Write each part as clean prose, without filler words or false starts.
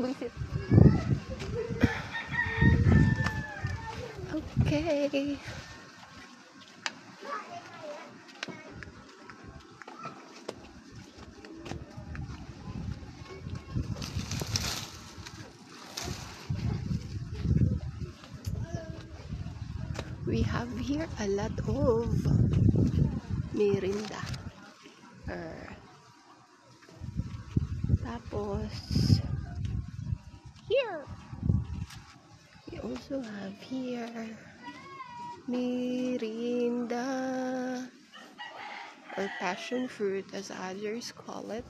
Buisit. Okay. We have here a lot of merinda. Tapos, here, we also have here merinda, or passion fruit as others call it.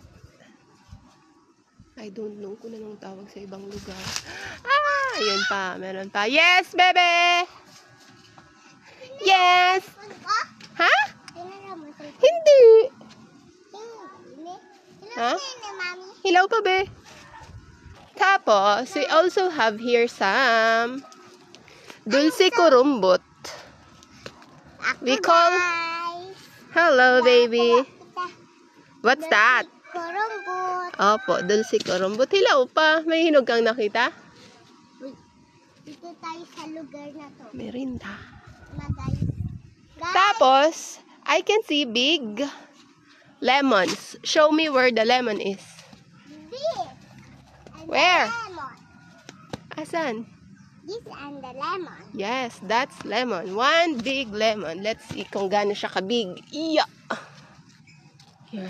I don't know kung anong tawag sa ibang lugar. Ah, yun pa, meron pa. Yes, bebe! Yes! Ha? Hindi! Ha? Hilaw pa, be. Tapos, we also have here some dulce kurumbot. We call... Hello, baby. What's that? Kurumbot. Opo, dulce kurumbot. Hilaw pa. May hinog kang nakita? Dito tayo sa lugar na to. Merinda. Guys. Tapos, I can see big lemons. Show me where the lemon is. This. Where? Lemon. Asan? This and the lemon. Yes, that's lemon. One big lemon. Let's see kung gaano siya kabig. Iya! Here.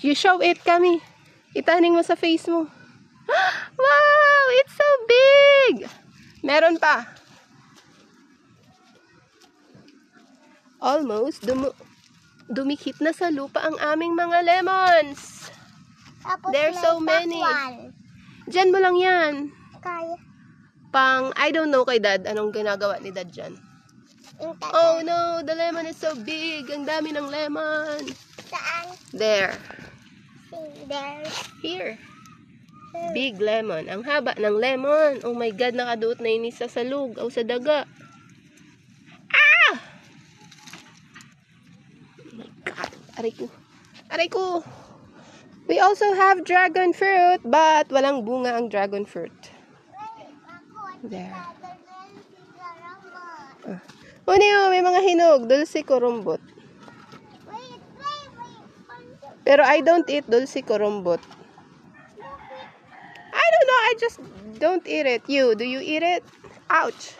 You show it, Kami. Itaning mo sa face mo. Wow! It's so big! Meron pa. Almost dumikit na sa lupa ang aming mga lemons. Tapos There's so many. One. Diyan mo lang yan. Kaya. I don't know kay Dad. Anong ginagawa ni Dad dyan? Oh no, the lemon is so big. Ang dami ng lemon. Saan? There. There. Here. Big lemon. Ang haba ng lemon. Oh my God, nakaduot na yun sa salug o sa daga. Ah! Oh my God. Aray ko. Aray ko. We also have dragon fruit, but walang bunga ang dragon fruit. There. Oh, may mga hinog. Dulce kurumbot. Wait. Pero I don't eat dulce kurumbot. I don't know. I just don't eat it. You, do you eat it? Ouch.